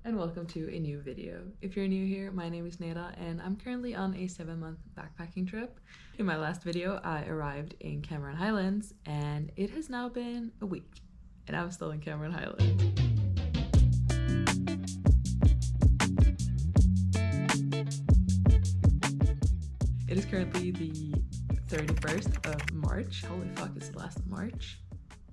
and welcome to a new video. If you're new here, my name is Neda and I'm currently on a 7-month backpacking trip. In my last video, I arrived in Cameron Highlands and it has now been a week and I'm still in Cameron Highlands. It is currently the 31st of March. Holy fuck, it's the last of March.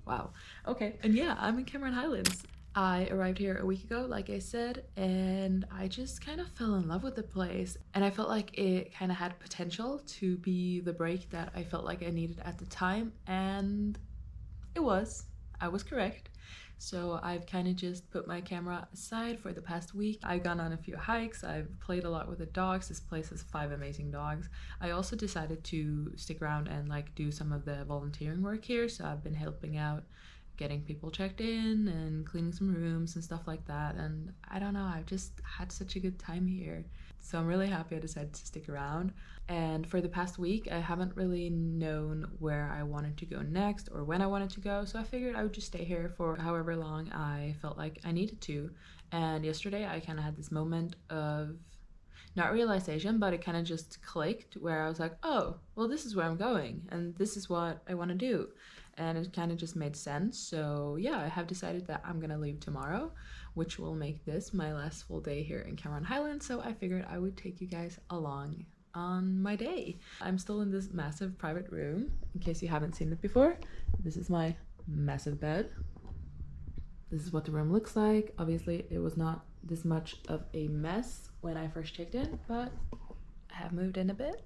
Wow. Okay, and yeah, I'm in Cameron Highlands. I arrived here a week ago, like I said, and I just kind of fell in love with the place. And I felt like it kind of had potential to be the break that I felt like I needed at the time, and it was. I was correct. So I've kind of just put my camera aside for the past week. I've gone on a few hikes, I've played a lot with the dogs. This place has 5 amazing dogs. I also decided to stick around and like do some of the volunteering work here, so I've been helping out, getting people checked in and cleaning some rooms and stuff like that. And I don't know, I've just had such a good time here. So I'm really happy I decided to stick around. And for the past week, I haven't really known where I wanted to go next or when I wanted to go. So I figured I would just stay here for however long I felt like I needed to. And yesterday I kind of had this moment of, not realization, but it kind of just clicked where I was like, oh, well, this is where I'm going and this is what I want to do. And it kind of just made sense. So yeah, I have decided that I'm gonna leave tomorrow, which will make this my last full day here in Cameron Highlands. So I figured I would take you guys along on my day. I'm still in this massive private room. In case you haven't seen it before, this is my massive bed. This is what the room looks like. Obviously, it was not this much of a mess when I first checked in, but I have moved in a bit.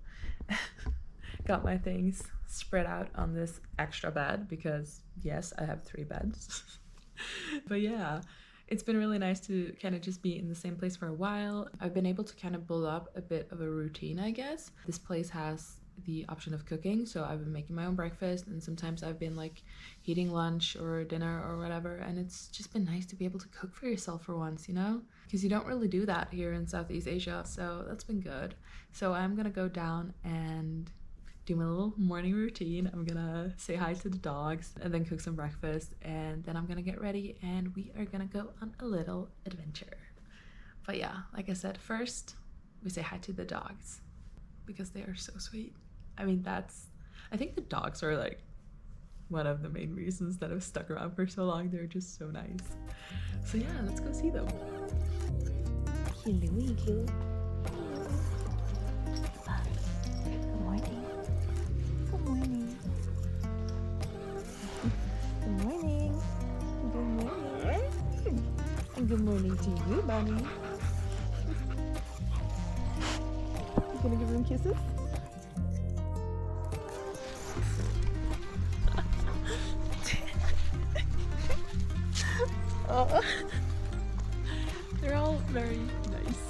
Got my things spread out on this extra bed because yes, I have 3 beds. But yeah, it's been really nice to kind of just be in the same place for a while. I've been able to kind of build up a bit of a routine, I guess. This place has the option of cooking, so I've been making my own breakfast, and sometimes I've been like heating lunch or dinner or whatever, and it's just been nice to be able to cook for yourself for once, you know, because you don't really do that here in Southeast Asia. So that's been good. So I'm gonna go down and do my little morning routine. I'm gonna say hi to the dogs and then cook some breakfast, and then I'm gonna get ready and we are gonna go on a little adventure. But yeah, like I said, first we say hi to the dogs because they are so sweet. I mean, I think the dogs are like one of the main reasons that I've stuck around for so long. They're just so nice. So yeah, let's go see them. Hello. Good morning to you, Bunny. You gonna give them kisses? Oh, they're all very nice.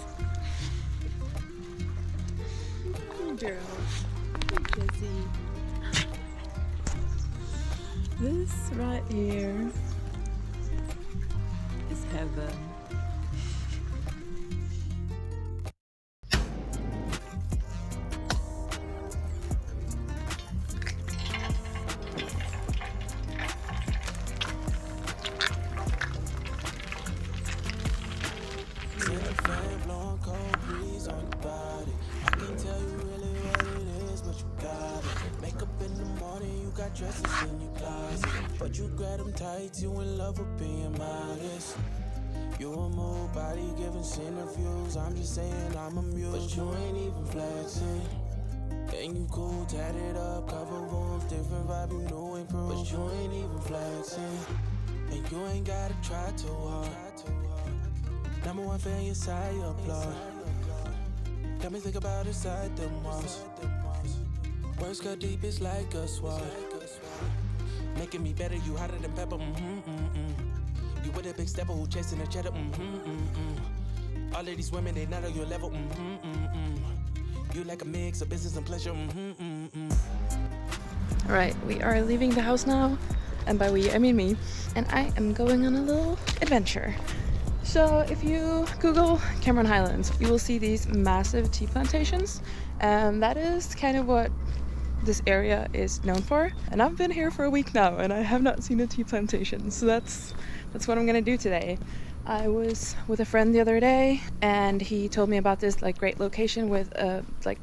Good girl. Good Jessie. This right here is heaven. Dresses in your closet, but you grab them tight, you in love with being modest. You a move, body giving centrifuges. I'm just saying I'm amused, but you ain't even flexing. And you cool, tatted up, cover wounds, different vibe, you know improve, but you ain't even flexing. And you ain't gotta try too hard. #1 fan, your side applaud. Got me think about inside the walls. Words cut deep, it's like a sword. Making me better, you hotter than pepper. You with a big stepper who chasing a cheddar. All of these women, they not on your level. You like a mix of business and pleasure. Alright, we are leaving the house now, and by we I mean me, and I am going on a little adventure. So if you Google Cameron Highlands, you will see these massive tea plantations, and that is kind of what this area is known for. And I've been here for a week now and I have not seen a tea plantation, so that's what I'm gonna do today. I was with a friend the other day and he told me about this like great location with a like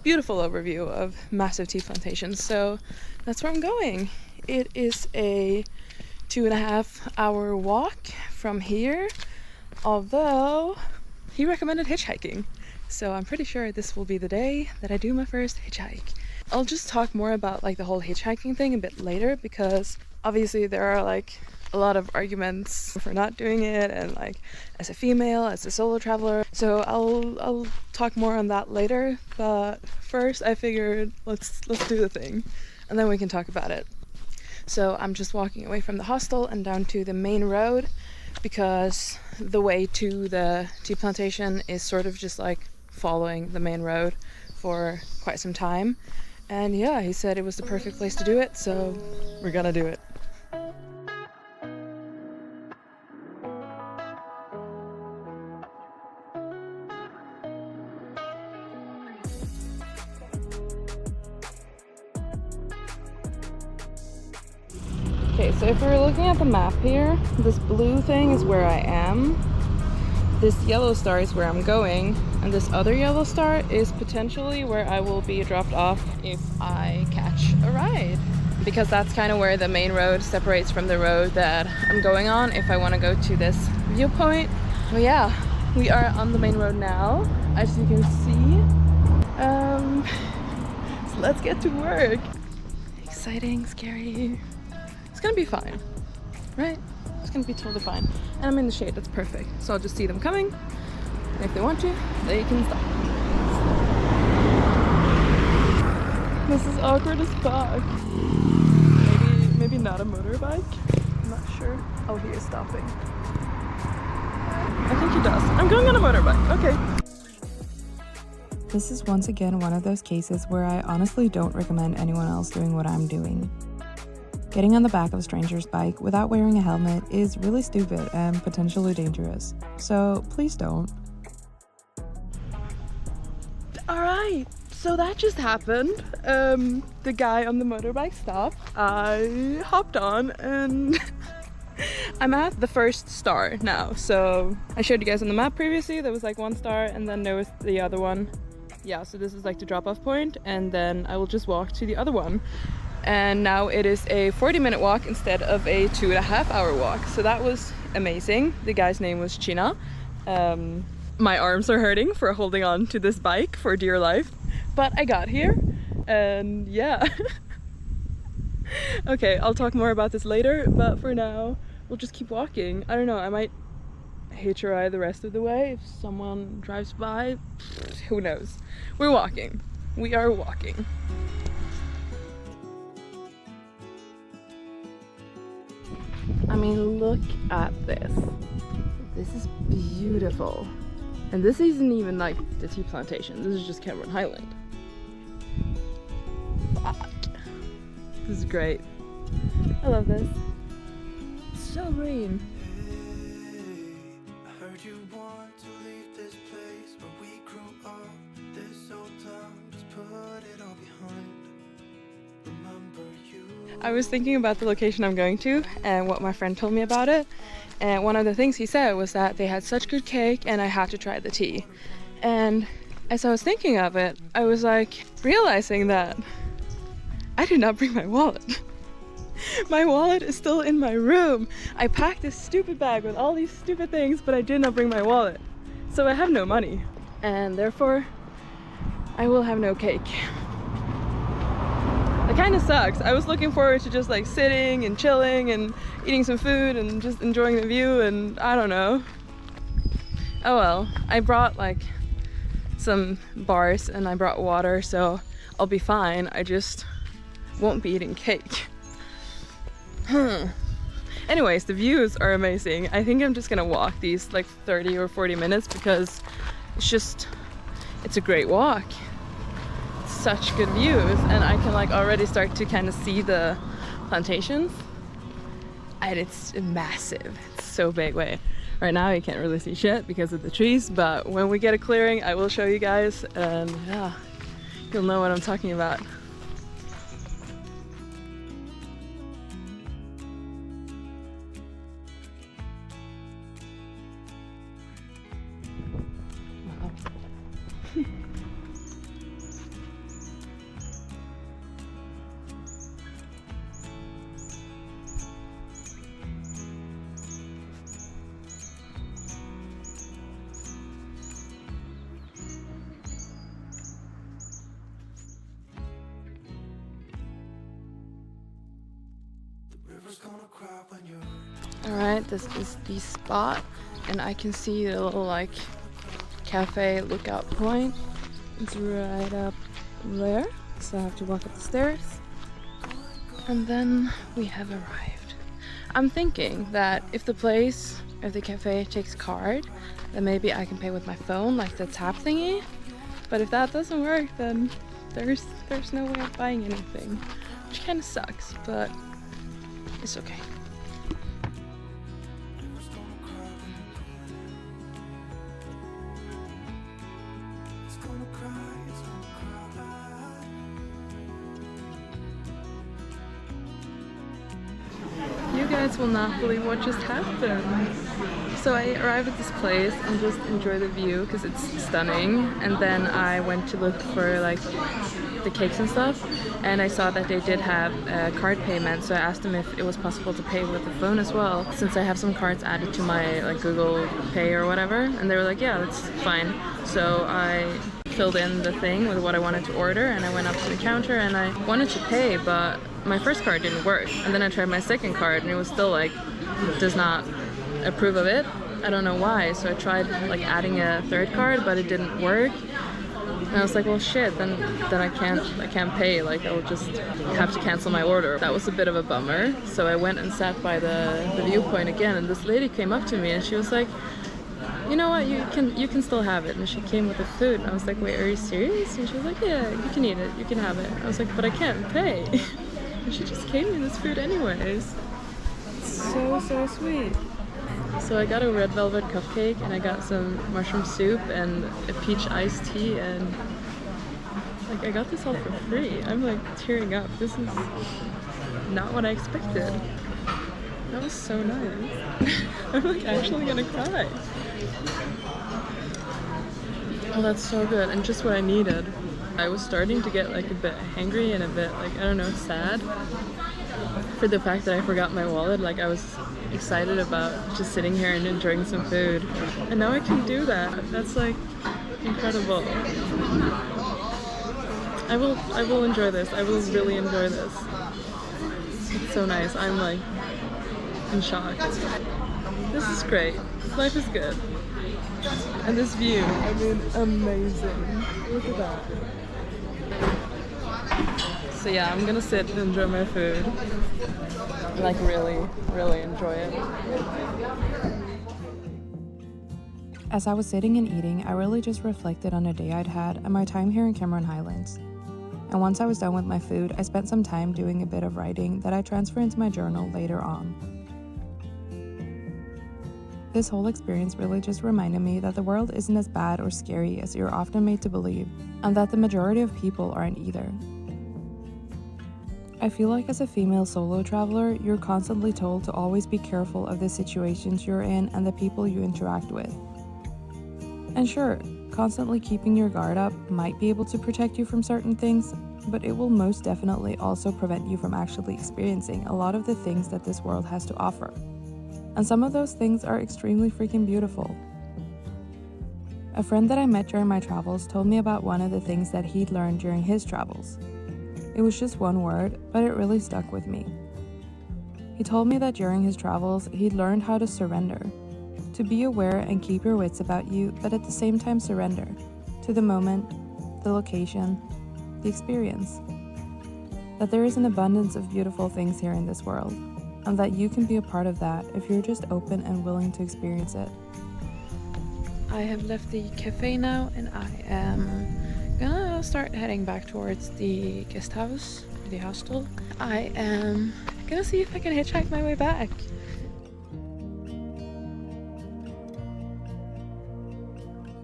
beautiful overview of massive tea plantations. So that's where I'm going. It is a 2.5 hour walk from here, although he recommended hitchhiking. So I'm pretty sure this will be the day that I do my first hitchhike. I'll just talk more about like the whole hitchhiking thing a bit later, because obviously there are like a lot of arguments for not doing it, and like as a female, as a solo traveler. So I'll talk more on that later, but first I figured let's do the thing and then we can talk about it. So I'm just walking away from the hostel and down to the main road, because the way to the tea plantation is sort of just like following the main road for quite some time. And yeah, he said it was the perfect place to do it, so we're gonna do it. Okay, so if we're looking at the map here, this blue thing is where I am, this yellow star is where I'm going, and this other yellow star is potentially where I will be dropped off if I catch a ride. Because that's kind of where the main road separates from the road that I'm going on if I want to go to this viewpoint. But yeah, we are on the main road now, as you can see. So let's get to work. Exciting, scary. It's gonna be fine, right? It's gonna be totally fine. And I'm in the shade, that's perfect. So I'll just see them coming, and if they want to, they can stop. This is awkward as fuck. Maybe not a motorbike? I'm not sure. Oh, he is stopping. I think he does. I'm going on a motorbike, okay. This is once again one of those cases where I honestly don't recommend anyone else doing what I'm doing. Getting on the back of a stranger's bike without wearing a helmet is really stupid and potentially dangerous, so please don't. Alright, so that just happened. The guy on the motorbike stopped. I hopped on and I'm at the first star now. So I showed you guys on the map previously, there was like 1 star and then there was the other one. Yeah, so this is like the drop-off point, and then I will just walk to the other one. And now it is a 40-minute walk instead of a 2.5 hour walk. So that was amazing. The guy's name was China. My arms are hurting for holding on to this bike for dear life. But I got here, and yeah. Okay, I'll talk more about this later, but for now, we'll just keep walking. I don't know, I might hitch a ride the rest of the way if someone drives by. Who knows? We're walking. We are walking. I mean, look at this. This is beautiful. And this isn't even like the tea plantation. This is just Cameron Highlands. Fuck. This is great. I love this. It's so green. I heard you want to leave this place where we grew up. This old town, just put it all behind. Remember you. I was thinking about the location I'm going to and what my friend told me about it. And one of the things he said was that they had such good cake and I had to try the tea. And as I was thinking of it, I was like realizing that I did not bring my wallet. My wallet is still in my room. I packed this stupid bag with all these stupid things, but I did not bring my wallet. So I have no money. And therefore, I will have no cake. It kind of sucks. I was looking forward to just like sitting and chilling and eating some food and just enjoying the view, and I don't know. Oh well, I brought like some bars and I brought water, so I'll be fine. I just won't be eating cake. Anyways, the views are amazing. I think I'm just gonna walk these like 30 or 40 minutes because it's a great walk. Such good views, and I can like already start to kind of see the plantations, and it's massive. It's so big. Wait, right now you can't really see shit because of the trees, but when we get a clearing I will show you guys, and yeah, you'll know what I'm talking about. right, this is the spot, and I can see the little like cafe lookout point. It's right up there, so I have to walk up the stairs. And then we have arrived. I'm thinking that if the place, if the cafe takes card, then maybe I can pay with my phone, like the tap thingy. But if that doesn't work, then there's no way of buying anything, which kind of sucks, but it's okay. You guys will not believe what just happened. So I arrived at this place and just enjoyed the view because it's stunning, and then I went to look for like the cakes and stuff, and I saw that they did have card payment, so I asked them if it was possible to pay with the phone as well, since I have some cards added to my like Google Pay or whatever, and they were like, yeah, that's fine. So I filled in the thing with what I wanted to order, and I went up to the counter and I wanted to pay, but my first card didn't work, and then I tried my second card and it was still like, does not approve of it. I don't know why, so I tried like adding a third card, but it didn't work. And I was like, well shit, then I can't pay, like I will just have to cancel my order. That was a bit of a bummer. So I went and sat by the viewpoint again, and this lady came up to me and she was like, you know what, you can still have it. And she came with the food, and I was like, wait, are you serious? And she was like, yeah, you can eat it, you can have it. I was like, but I can't pay. And she just gave me this food anyways. So sweet. So I got a red velvet cupcake, and I got some mushroom soup and a peach iced tea, and like I got this all for free. I'm like tearing up. This is not what I expected. That was so nice. I'm like actually gonna cry. Oh, that's so good, and just what I needed. I was starting to get like a bit hangry and a bit like, I don't know, sad for the fact that I forgot my wallet. Like I was excited about just sitting here and enjoying some food, and now I can do that. That's like incredible. I will enjoy this. I will really enjoy this. It's so nice. I'm like in shock. This is great. Life is good. And this view, I mean, amazing. Look at that. So yeah, I'm gonna sit and enjoy my food. Like really enjoy it. As I was sitting and eating, I really just reflected on a day I'd had and my time here in Cameron Highlands. And once I was done with my food, I spent some time doing a bit of writing that I transfer into my journal later on. This whole experience really just reminded me that the world isn't as bad or scary as you're often made to believe, and that the majority of people aren't either. I feel like as a female solo traveler, you're constantly told to always be careful of the situations you're in and the people you interact with. And sure, constantly keeping your guard up might be able to protect you from certain things, but it will most definitely also prevent you from actually experiencing a lot of the things that this world has to offer. And some of those things are extremely freaking beautiful. A friend that I met during my travels told me about one of the things that he'd learned during his travels. It was just one word, but it really stuck with me. He told me that during his travels, he'd learned how to surrender, to be aware and keep your wits about you, but at the same time surrender to the moment, the location, the experience. That there is an abundance of beautiful things here in this world, and that you can be a part of that if you're just open and willing to experience it. I have left the cafe now, and I am gonna start heading back towards the guest house, the hostel. I am gonna see if I can hitchhike my way back.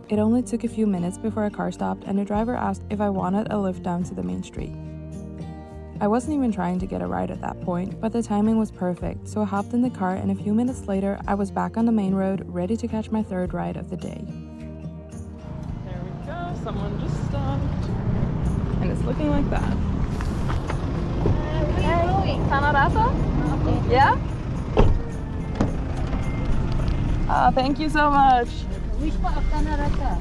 It only took a few minutes before a car stopped and the driver asked if I wanted a lift down to the main street. I wasn't even trying to get a ride at that point, but the timing was perfect, so I hopped in the car and a few minutes later I was back on the main road, ready to catch my third ride of the day. There we go, someone just stopped. And it's looking like that. Hey, Canarata? Yeah? Thank you so much. Which part of Canarata?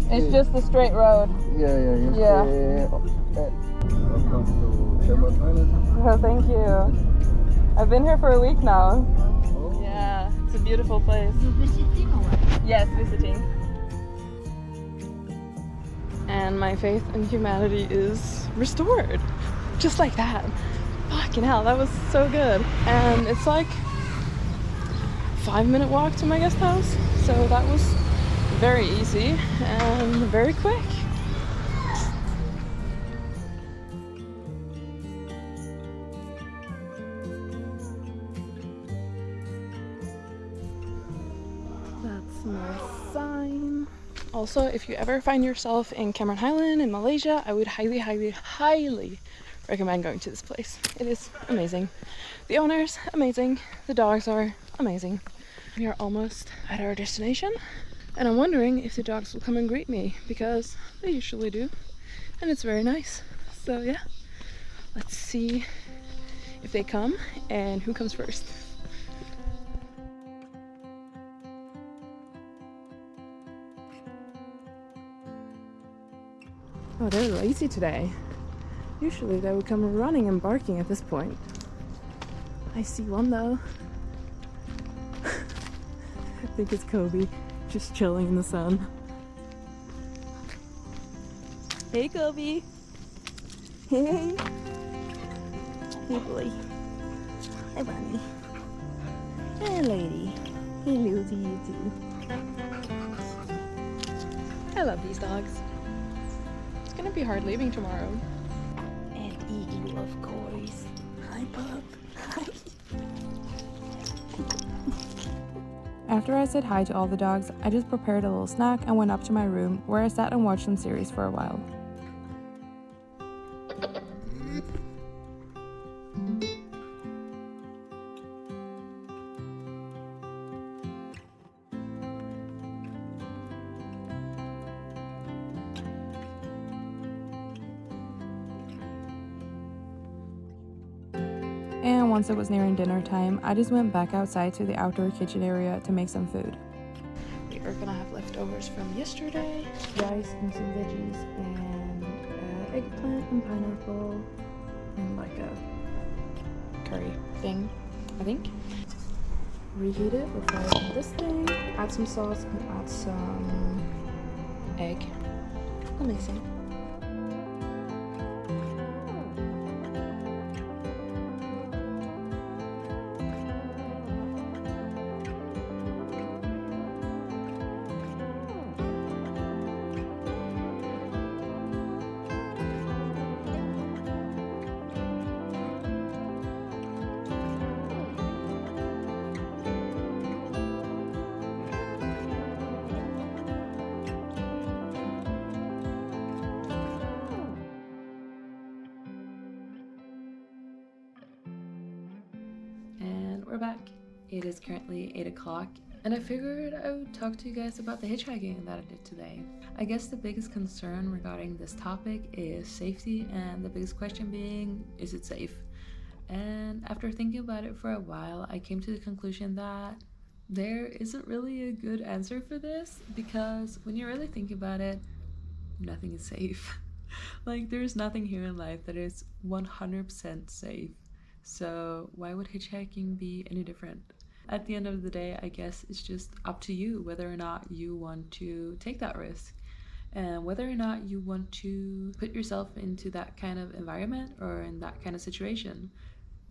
It's just a straight road. Yeah. Welcome to Cameron Highlands. Oh, thank you. I've been here for a week now. Yeah, it's a beautiful place. You visiting or what? Yes, visiting. And my faith in humanity is restored. Just like that. Fucking hell, that was so good. And it's like 5-minute walk to my guest house. So that was very easy and very quick. That's my sign. Also, if you ever find yourself in Cameron Highlands in Malaysia, I would highly, highly, highly recommend going to this place. It is amazing. The owners, amazing. The dogs are amazing. We are almost at our destination, and I'm wondering if the dogs will come and greet me, because they usually do, and it's very nice. So yeah, let's see if they come and who comes first. Oh, they're lazy today. Usually they would come running and barking at this point. I see one though. I think it's Kobe, just chilling in the sun. Hey Kobe! Hey! Hey boy. Hi bunny. Hey lady. Hello to you too. I love these dogs. It's gonna be hard leaving tomorrow. And Igloo, of course. Hi, Bob. Hi. After I said hi to all the dogs, I just prepared a little snack and went up to my room where I sat and watched some series for a while. And once it was nearing dinner time, I just went back outside to the outdoor kitchen area to make some food. We are gonna have leftovers from yesterday. Rice and some veggies and eggplant and pineapple and like a curry thing, I think. Reheat it, we'll fry it in this thing, add some sauce and add some egg. Amazing. We're back. It is currently 8 o'clock, and I figured I would talk to you guys about the hitchhiking that I did today. I guess the biggest concern regarding this topic is safety, and the biggest question being, is it safe? And after thinking about it for a while, I came to the conclusion that there isn't really a good answer for this, because when you really think about it, nothing is safe. Like, there's nothing here in life that is 100% safe. So why would hitchhiking be any different? At the end of the day, I guess it's just up to you whether or not you want to take that risk, and whether or not you want to put yourself into that kind of environment or in that kind of situation.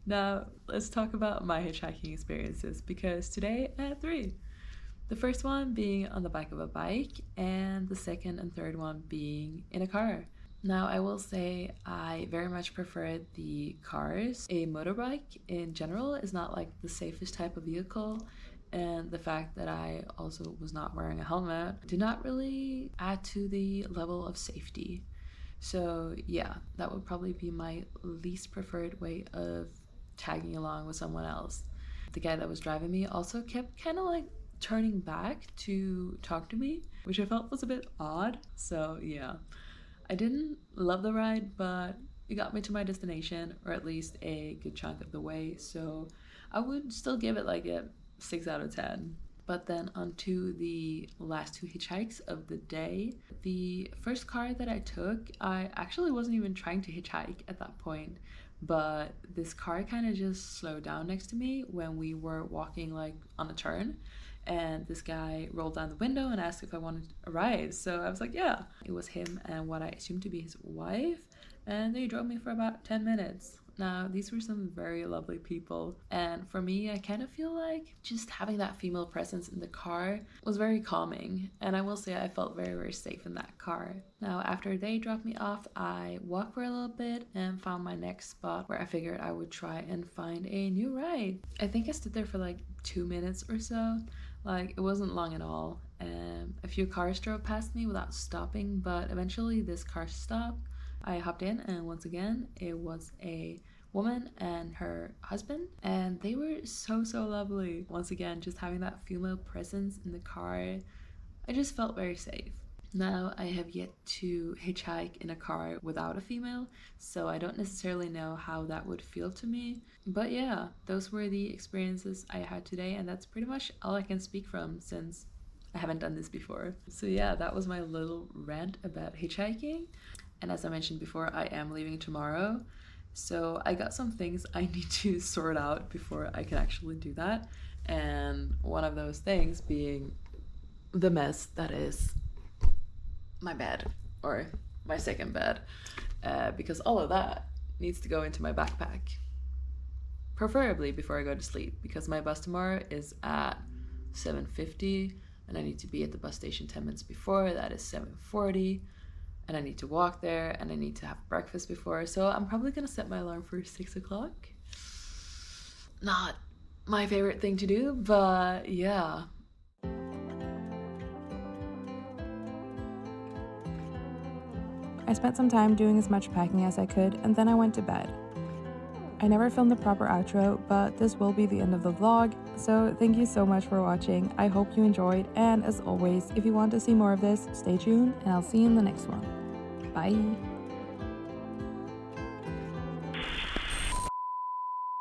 Now, let's talk about my hitchhiking experiences, because today I had 3. The first one being on the back of a bike, and the second and third one being in a car. Now, I will say I very much prefer the cars. A motorbike in general is not like the safest type of vehicle, and the fact that I also was not wearing a helmet did not really add to the level of safety. So yeah, that would probably be my least preferred way of tagging along with someone else. The guy that was driving me also kept kind of like turning back to talk to me, which I felt was a bit odd. So yeah, I didn't love the ride, but it got me to my destination, or at least a good chunk of the way, so I would still give it like a 6 out of 10. But then onto the last 2 hitchhikes of the day. The first car that I took, I actually wasn't even trying to hitchhike at that point, but this car kind of just slowed down next to me when we were walking like on a turn, and this guy rolled down the window and asked if I wanted a ride. So I was like, yeah. It was him and what I assumed to be his wife, and they drove me for about 10 minutes. Now, these were some very lovely people, and for me, I kind of feel like just having that female presence in the car was very calming, and I will say I felt very, very safe in that car. Now, after they dropped me off, I walked for a little bit and found my next spot where I figured I would try and find a new ride. I think I stood there for like 2 minutes or so. Like, it wasn't long at all. A few cars drove past me without stopping, but eventually this car stopped. I hopped in, and once again, it was a woman and her husband, and they were so lovely. Once again, just having that female presence in the car, I just felt very safe. Now, I have yet to hitchhike in a car without a female, so I don't necessarily know how that would feel to me. But yeah, those were the experiences I had today, and that's pretty much all I can speak from since I haven't done this before. So yeah, that was my little rant about hitchhiking. And as I mentioned before, I am leaving tomorrow. So I got some things I need to sort out before I can actually do that. And one of those things being the mess that is my bed, or my second bed. Because all of that needs to go into my backpack. Preferably before I go to sleep, because my bus tomorrow is at 7:50 and I need to be at the bus station 10 minutes before. That is 7:40. And I need to walk there, and I need to have breakfast before. So I'm probably gonna set my alarm for 6 o'clock. Not my favorite thing to do, but yeah. I spent some time doing as much packing as I could, and then I went to bed. I never filmed the proper outro, but this will be the end of the vlog, so thank you so much for watching. I hope you enjoyed, and as always, if you want to see more of this, stay tuned, and I'll see you in the next one. Bye!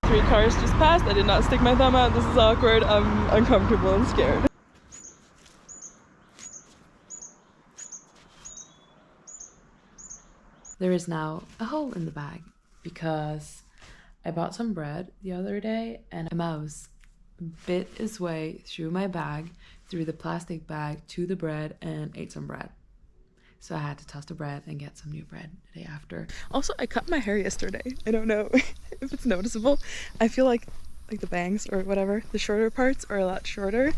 3 cars just passed. I did not stick my thumb out. This is awkward. I'm uncomfortable and scared. There is now a hole in the bag because I bought some bread the other day and a mouse bit its way through my bag, through the plastic bag to the bread, and ate some bread. So I had to toss the bread and get some new bread the day after. Also, I cut my hair yesterday. I don't know if it's noticeable. I feel like the bangs or whatever, the shorter parts are a lot shorter.